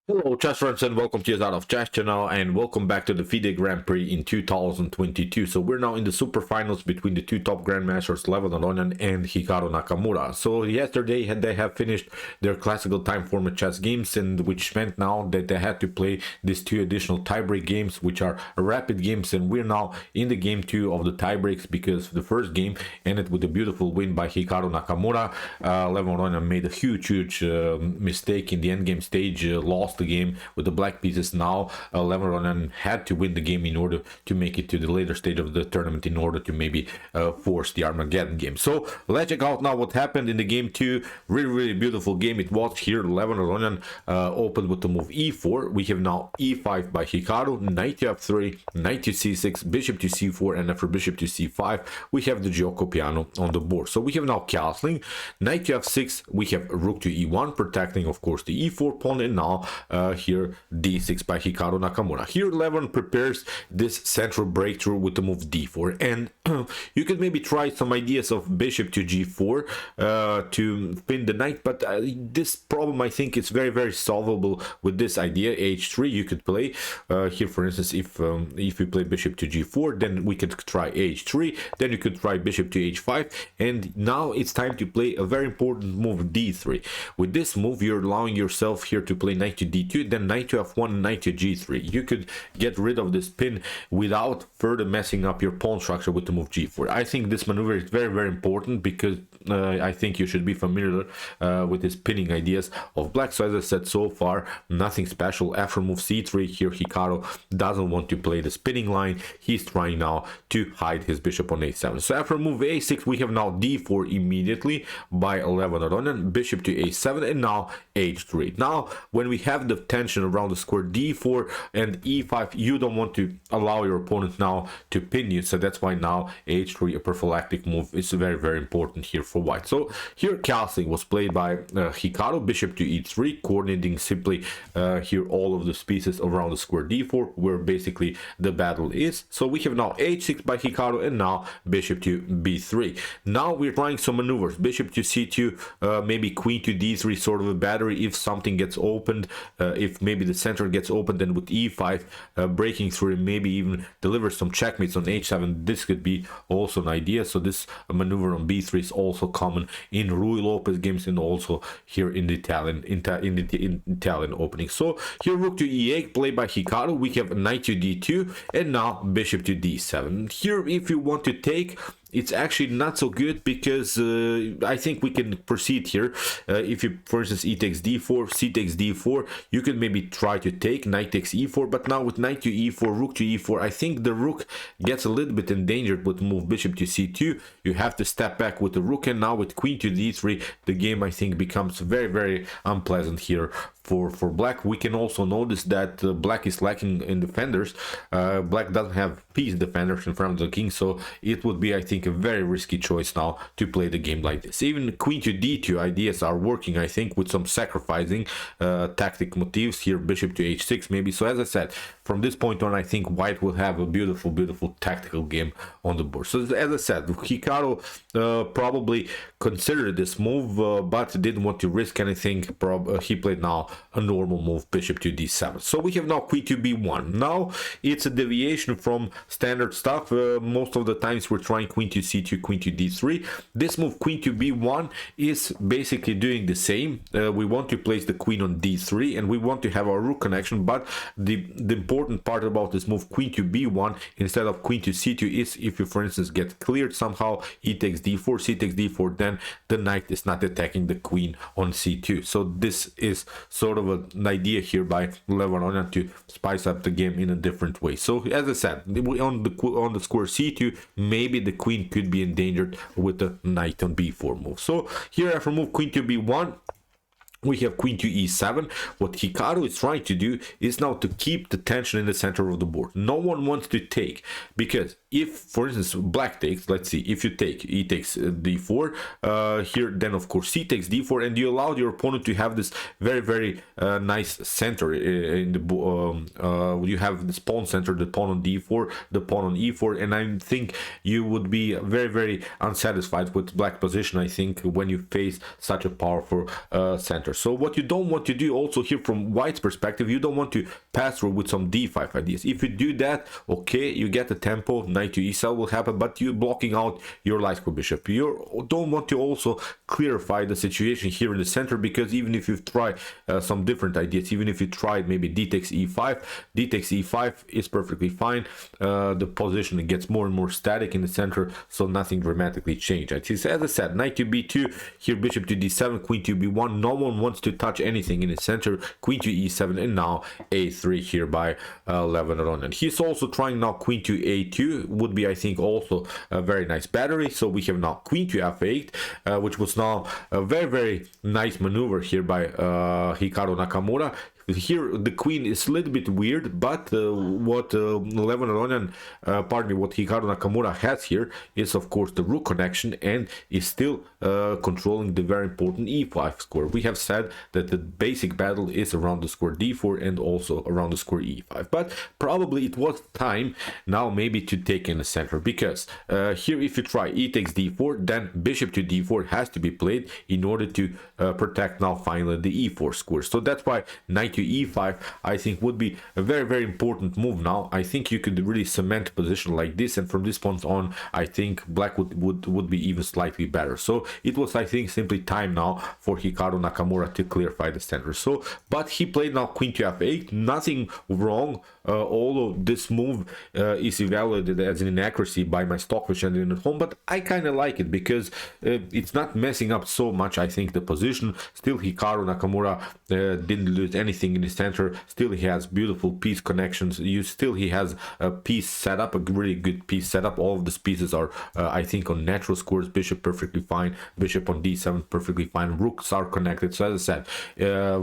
Hello chess friends and welcome to your Out of Chess channel and welcome back to the FIDE Grand Prix in 2022. So we're now in the super finals between the two top grandmasters Levon Aronian and Hikaru Nakamura. So yesterday they have finished their classical time format chess games, and which meant now that they had to play these two additional tiebreak games, which are rapid games, and we're now in the game 2 of the tiebreaks because the first game ended with a beautiful win by Hikaru Nakamura. Levon Aronian made a huge mistake in the endgame stage, lost the game with the black pieces. Now Levon Aronian had to win the game in order to make it to the later stage of the tournament, in order to maybe force the Armageddon game. So let's check out now what happened in the game 2. Really beautiful game it was here. Levon Aronian opened with the move e4. We have now e5 by Hikaru, knight to f3, knight to c6, bishop to c4, and after bishop to c5 we have the Gioco piano on the board. So we have now castling, knight to f6, we have rook to e1, protecting of course the e4 pawn, and now here d6 by Hikaru Nakamura. Here Levon prepares this central breakthrough with the move d4, and you could maybe try some ideas of bishop to g4 to pin the knight, but this problem I think is very solvable with this idea. h3 you could play here, for instance, if you play bishop to g4, then we could try h3, then you could try bishop to h5, and now it's time to play a very important move, d3. With this move you're allowing yourself here to play knight to d2, then knight to f1, knight to g3. You could get rid of this pin without further messing up your pawn structure with the move g4. I think this maneuver is very important because I think you should be familiar with his pinning ideas of black. So as I said, so far nothing special. After move c3, here Hikaru doesn't want to play the spinning line. He's trying now to hide his bishop on a7. So after move a6 we have now d4 immediately by Levon Aronian, bishop to a7, and now h3. Now when we have the tension around the square d4 and e5, you don't want to allow your opponent now to pin you, so that's why now h3, a prophylactic move, is very important here for white. So here castling was played by Hikaru, bishop to e3, coordinating simply here all of the pieces around the square d4 where basically the battle is. So we have now h6 by Hikaru, and now bishop to b3. Now we're trying some maneuvers, bishop to c2, maybe queen to d3, sort of a battery if something gets opened, if maybe the center gets opened, then with e5 breaking through and maybe even deliver some checkmates on h7. This could be also an idea. So this maneuver on b3 is also common in Rui Lopez games and also here in the Italian opening. So here rook to e8 played by Hikaru, we have knight to d2, and now bishop to d7. Here if you want to take, it's actually not so good because I think we can proceed here. If you, for instance, e takes d4, c takes d4, you can maybe try to take knight takes e4, but now with knight to e4, rook to e4, I think the rook gets a little bit endangered with move bishop to c2. You have to step back with the rook, and now with queen to d3, the game I think becomes very unpleasant here for black. We can also notice that black is lacking in defenders. Black doesn't have piece defenders in front of the king, so it would be, I think, a very risky choice now to play the game like this. Even queen to d2 ideas are working, I think, with some sacrificing tactic motifs here, bishop to h6 maybe. So as I said, from this point on I think white will have a beautiful tactical game on the board. So as I said, Hikaru probably considered this move but didn't want to risk anything. He played now a normal move, bishop to d7. So we have now queen to b1. Now it's a deviation from standard stuff. Most of the times we're trying queen to c2, queen to d3. This move queen to b1 is basically doing the same. We want to place the queen on d3 and we want to have our rook connection, but the important part about this move queen to b1 instead of queen to c2 is if you, for instance, get cleared somehow, e takes d4, c takes d4, then the knight is not attacking the queen on c2. So this is sort of an idea here by Levon Aronian to spice up the game in a different way. So as I said, on the square c2, maybe the queen could be endangered with the knight on b4 move. So here after move queen to b1, we have queen to e7. What Hikaru is trying to do is now to keep the tension in the center of the board. No one wants to take, because if for instance black takes, let's see, if you take, e takes d4 here, then of course c takes d4, and you allow your opponent to have this very nice center in the you have this pawn center, the pawn on d4, the pawn on e4, and I think you would be very unsatisfied with black position, I think, when you face such a powerful center. So what you don't want to do also here from white's perspective, you don't want to pass through with some d5 ideas. If you do that, okay, you get the tempo, knight to e7 will happen, but you're blocking out your light square bishop. You don't want to also clarify the situation here in the center, because even if you try some different ideas, even if you tried maybe d takes e5, d takes e5 is perfectly fine. The position gets more and more static in the center, so nothing dramatically changed. As I said, knight to b2, here bishop to d7, queen to b1, no one wants to touch anything in the center, queen to e7, and now a3 here by Levon Aronian. He's also trying now queen to a2, would be I think also a very nice battery. So we have now queen to f8, which was now a very nice maneuver here by Hikaru Nakamura. Here the queen is a little bit weird, but what Levon Aronian, what Hikaru Nakamura has here is of course the rook connection, and is still controlling the very important e5 square. We have said that the basic battle is around the square d4 and also around the square e5, but probably it was time now maybe to take in the center, because here if you try e takes d4, then bishop to d4 has to be played in order to protect now finally the e4 square. So that's why knight to e5 I think would be a very important move. Now I think you could really cement a position like this, and from this point on I think black would be even slightly better. So it was, I think, simply time now for Hikaru Nakamura to clarify the center. So but he played now queen to f8, nothing wrong, although this move is evaluated as an inaccuracy by my stock which ended at home, but I kind of like it because it's not messing up so much, I think, the position. Still Hikaru Nakamura didn't lose anything in the center, still he has beautiful piece connections, he has a piece set up, a really good piece set up. All of these pieces are I think on natural squares, bishop perfectly fine, bishop on d7 perfectly fine, rooks are connected. So as I said,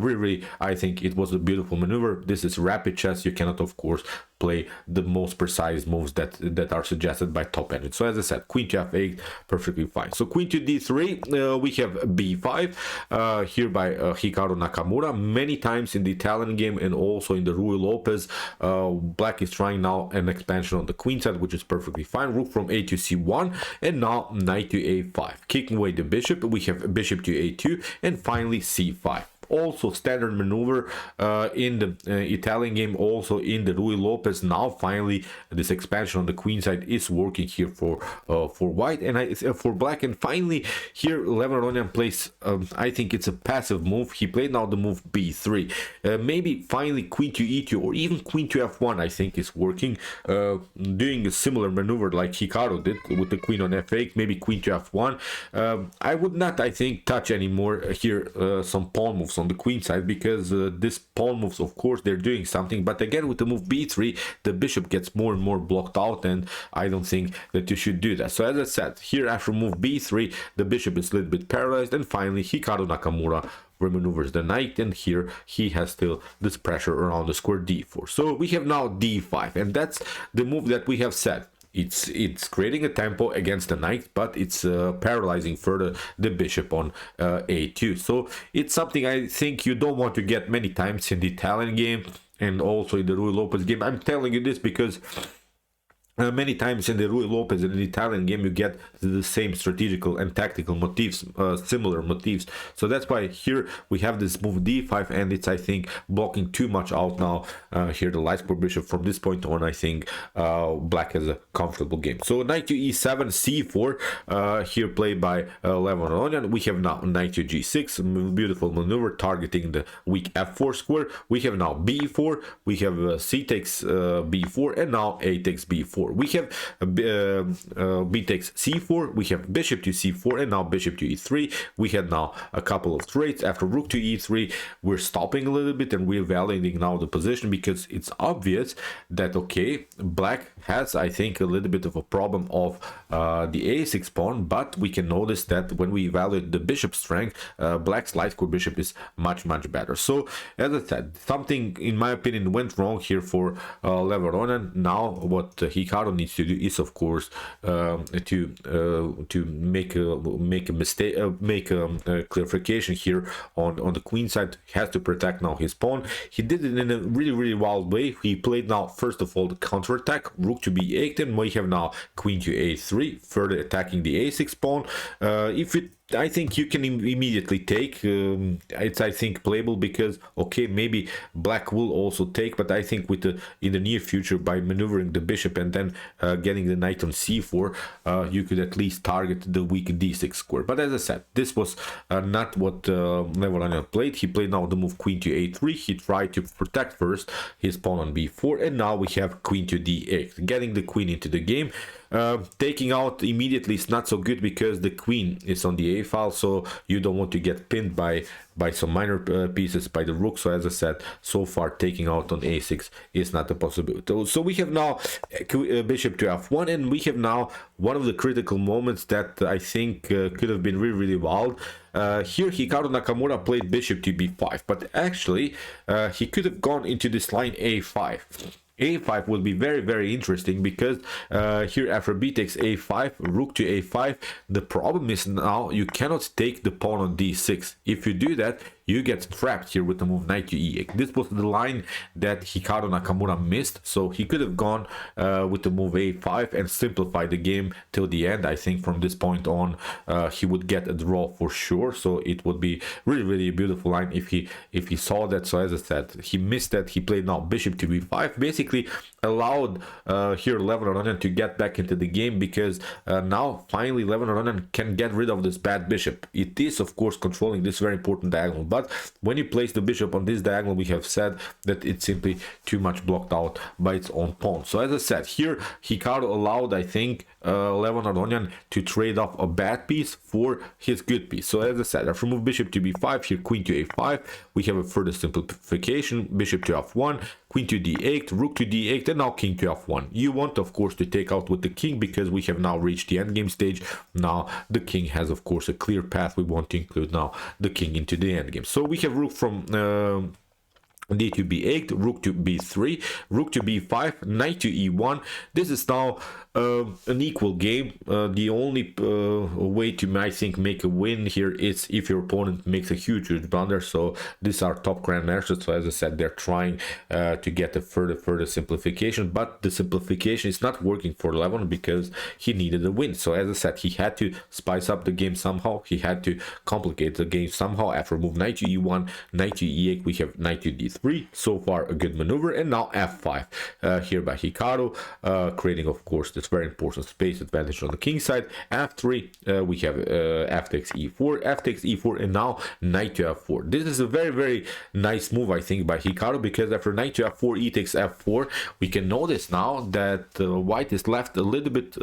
really I think it was a beautiful maneuver. This is rapid chess, you cannot of course play the most precise moves that are suggested by top ended. So as I said, queen to f8 perfectly fine. So queen to d3, we have b5 here by Hikaru Nakamura. Many times in the Italian game and also in the Ruy Lopez, black is trying now an expansion on the queen side, which is perfectly fine. Rook from a to c1, and now knight to a5, kicking away the bishop. We have bishop to a2, and finally c5. Also standard maneuver in the Italian game, also in the Ruy Lopez. Now finally this expansion on the queen side is working here for white and for black. And finally here Levon Aronian plays I think it's a passive move. He played now the move b3. Maybe finally queen to e2 or even queen to f1 I think is working, doing a similar maneuver like Hikaru did with the queen on f8, maybe queen to f1. I would not, I think, touch anymore here some pawn moves on the queen side, because this pawn moves, of course, they're doing something, but again with the move b3 the bishop gets more and more blocked out, and I don't think that you should do that. So as I said, here after move b3 the bishop is a little bit paralyzed, and finally Hikaru Nakamura remaneuvers the knight, and here he has still this pressure around the square d4. So we have now d5, and that's the move that we have said. It's creating a tempo against the knight, but it's paralyzing further the bishop on a2. So it's something I think you don't want to get many times in the Italian game and also in the Ruy Lopez game. I'm telling you this because many times in the Ruy Lopez and in the Italian game you get the same strategical and tactical motifs, similar motifs. So that's why here we have this move d5, and it's, I think, blocking too much out now. Here the light square bishop. From this point on I think black has a comfortable game. So knight to e7, c4 here played by Levon Aronian. We have now knight to g6, beautiful maneuver targeting the weak f4 square. We have now b4, we have c takes b4, and now a takes b4. We have b takes c4, we have bishop to c4, and now bishop to e3. We had now a couple of trades. After rook to e3 we're stopping a little bit and we're evaluating now the position, because it's obvious that okay, black has, I think, a little bit of a problem of the a6 pawn, but we can notice that when we evaluate the bishop strength, black's light square bishop is much better. So as I said, something in my opinion went wrong here for Levon Aronian. Now what he Hikaru needs to do is, of course, to make a mistake, make a clarification here on the queen side. He has to protect now his pawn. He did it in a really wild way. He played now first of all the counter attack, rook to b8, and we have now queen to a3, further attacking the a6 pawn. I think you can immediately take. It's, I think, playable because okay, maybe black will also take, but I think with in the near future, by maneuvering the bishop and then getting the knight on c4, you could at least target the weak d6 square. But as I said, this was not what Levon Aronian played. He played now the move queen to a3. He tried to protect first his pawn on b4, and now we have queen to d8, getting the queen into the game. Taking out immediately is not so good because the queen is on the a file, so you don't want to get pinned by some minor pieces by the rook. So as I said, so far taking out on a6 is not a possibility. So we have now bishop to f1, and we have now one of the critical moments that I think could have been really wild. Here Hikaru Nakamura played bishop to b5, but actually he could have gone into this line a5. a5 will be very interesting because here after b takes a5, rook to a5, the problem is now you cannot take the pawn on d6. If you do that, you get trapped here with the move knight to e8. This was the line that Hikaru Nakamura missed, so he could have gone with the move a5 and simplified the game till the end. I think from this point on he would get a draw for sure, so it would be really a beautiful line if he saw that. So as I said, he missed that. He played now bishop to b5, basically allowed here Levon Aronian to get back into the game, because now finally Levon Aronian can get rid of this bad bishop. It is of course controlling this very important diagonal, but when you place the bishop on this diagonal, we have said that it's simply too much blocked out by its own pawn. So as I said, here Hikaru allowed, I think, Levon Aronian to trade off a bad piece for his good piece. So as I said, after move bishop to b5, here queen to a5, we have a further simplification, bishop to f1, queen to d8, rook to d8, and now king to f1. You want of course to take out with the king because we have now reached the endgame stage. Now the king has of course a clear path. We want to include now the king into the endgame. So we have rook from d to b8, rook to b3, rook to b5, knight to e1. This is now an equal game. The only way to, I think, make a win here is if your opponent makes a huge blunder. So these are top grandmasters, so as I said, they're trying to get a further simplification, but the simplification is not working for Levon because he needed a win. So as I said, he had to spice up the game somehow. He had to complicate the game somehow. After move knight to e1, knight to e8, we have knight to d3. So far a good maneuver, and now f5 here by Hikaru, creating of course this very important space advantage on the king side. f3, we have f takes e4, f takes e4, and now knight to f4. This is a very nice move, I think, by Hikaru, because after knight to f4, e takes f4, we can notice now that white is left a little bit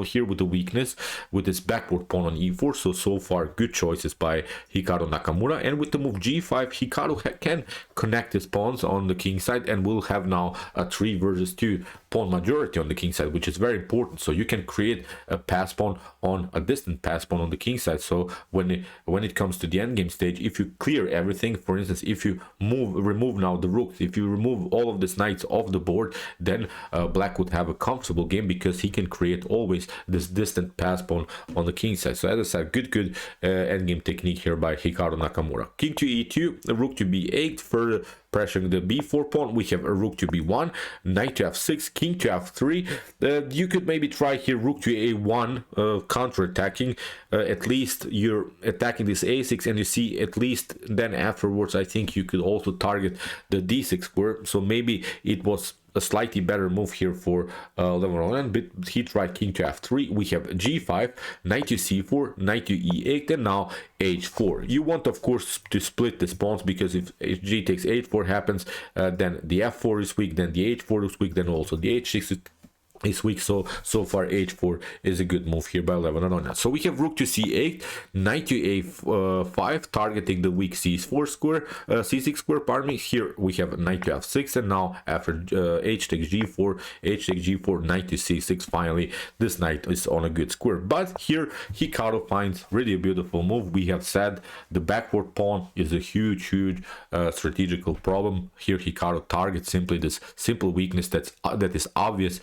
here with the weakness with this backward pawn on e4. So far good choices by Hikaru Nakamura, and with the move g5, Hikaru can connect his pawns on the king side, and we'll have now a 3 versus 2 pawn majority on the king side, which is very important. So you can create a pass pawn on a distant pass pawn on the king side. So when it comes to the endgame stage, if you clear everything, for instance, if you remove now the rooks, if you remove all of these knights off the board, then black would have a comfortable game because he can create always this distant pass pawn on the king side. So as I said, good endgame technique here by Hikaru Nakamura. King to e2, rook to b8, further pressuring the b4 pawn. We have a rook to b1, knight to f6, king to f3. You could maybe try here rook to a1, counter-attacking. At least you're attacking this a6, and you see at least then afterwards, I think you could also target the d6 square. So maybe it was a slightly better move here for Levon Aronian, but he tried king to f3. We have g5, knight to c4, knight to e8, and now h4. You want of course to split the pawns, because if g takes h4 happens, then the f4 is weak, then the h4 is weak, then also the h6 is weak. So far h4 is a good move here by Levon Aronian. So we have rook to c8, knight to a5, targeting the weak c4 square, c6 square, pardon me. Here we have knight to f6, and now after h takes g4, knight to c6, finally this knight is on a good square. But here Hikaru finds really a beautiful move. We have said the backward pawn is a huge strategical problem. Here Hikaru targets simply this simple weakness that is obvious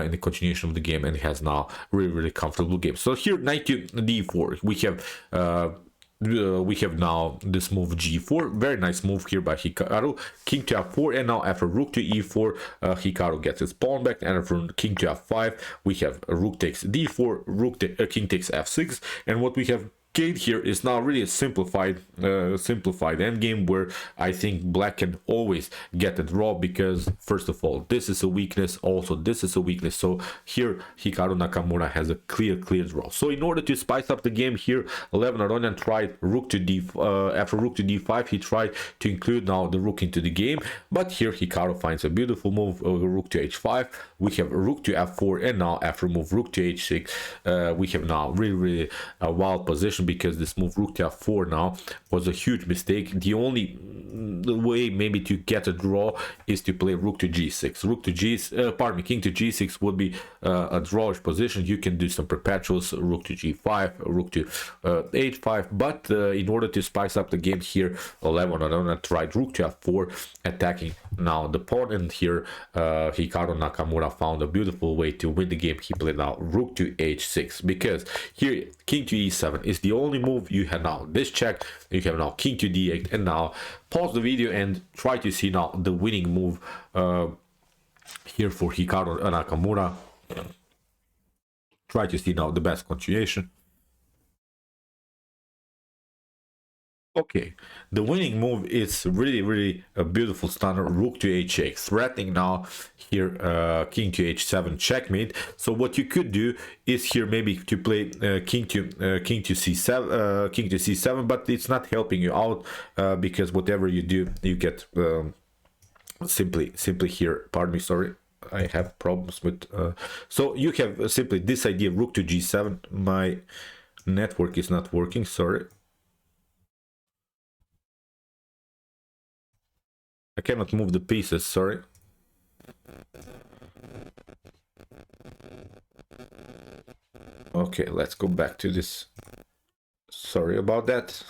in the continuation of the game, and has now really comfortable game. So here knight to d4, we have now this move g4, very nice move here by Hikaru. King to f4, and now after rook to e4, Hikaru gets his pawn back, and after king to f5, we have rook takes d4, king takes f6, and what we have gained here is now really a simplified endgame, where I think black can always get a draw, because first of all, this is a weakness, also this is a weakness. So here Hikaru Nakamura has a clear draw. So in order to spice up the game here, Levon Aronian tried rook to after rook to d5, he tried to include now the rook into the game, but here Hikaru finds a beautiful move, rook to h5, we have rook to f4, and now after move rook to h6, we have now really a wild position, because this move rook to f4 now was a huge mistake. The only way maybe to get a draw is to play rook to g6. King to g6 would be a drawish position. You can do some perpetuals, rook to g5, rook to h5, but in order to spice up the game here, Levon Aronian tried rook to f4, attacking now the pawn, and here Hikaru Nakamura found a beautiful way to win the game. He played now rook to h6, because here king to e7 is the only move. You have now this check, you have now king to d8, and now pause the video and try to see now the winning move here for Hikaru Nakamura. Try to see now the best continuation. Okay, the winning move is really a beautiful stunner, rook to h8, threatening now here king to h7 checkmate. So what you could do is here maybe to play king to c7, but it's not helping you out, because whatever you do, you get simply here, pardon me, sorry, I have problems with so you have simply this idea, rook to g7. My network is not working, sorry. I cannot move the pieces, sorry. Okay, let's go back to this. Sorry about that.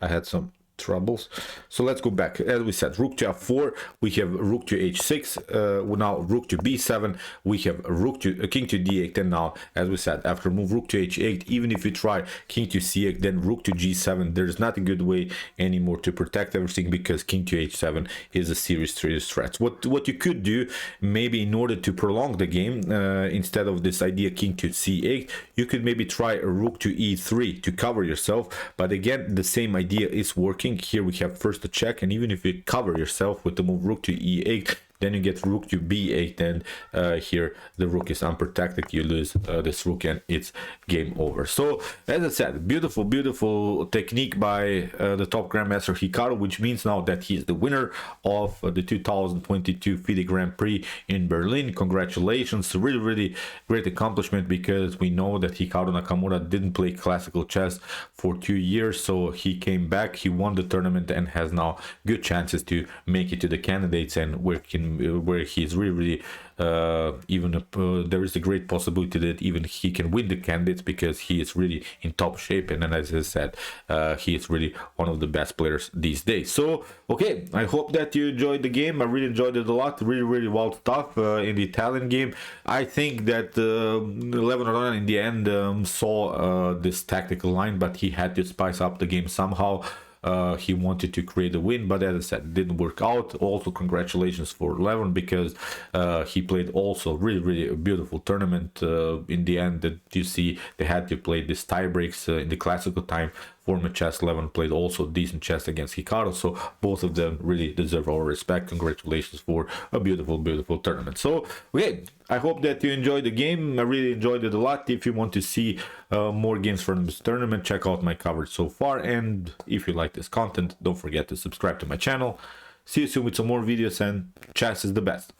I had some troubles. So let's go back. As we said, rook to f4, we have rook to h6, now rook to b7, we have rook to king to d8, and now, as we said, after move rook to h8, even if you try king to c8, then rook to g7, there's not a good way anymore to protect everything, because king to h7 is a serious threat. What you could do, maybe in order to prolong the game, instead of this idea king to c8, you could maybe try a rook to e3 to cover yourself, but again, the same idea is working. Here we have first a check, and even if you cover yourself with the move rook to e8, then you get rook to b8, and here the rook is unprotected, you lose this rook, and it's game over. So as I said, beautiful technique by the top grandmaster Hikaru, which means now that he's the winner of the 2022 FIDE Grand Prix in Berlin. Congratulations, really great accomplishment, because we know that Hikaru Nakamura didn't play classical chess for 2 years, so he came back, he won the tournament, and has now good chances to make it to the candidates, and where he's really there is a great possibility that even he can win the candidates, because he is really in top shape, and then, as I said, he is really one of the best players these days. So okay, I hope that you enjoyed the game. I really enjoyed it a lot. Really wild stuff in the Italian game. I think that Levon Aronian in the end saw this tactical line, but he had to spice up the game somehow. He wanted to create a win, but as I said, it didn't work out. Also, congratulations for Levon, because he played also really a beautiful tournament. In the end, that you see, they had to play this tie breaks in the classical time format chess. Levon played also decent chess against Hikaru, so both of them really deserve our respect. Congratulations for a beautiful tournament. So okay, I hope that you enjoyed the game. I really enjoyed it a lot. If you want to see more games from this tournament, check out my coverage so far, and if you like this content, don't forget to subscribe to my channel. See you soon with some more videos, and chess is the best.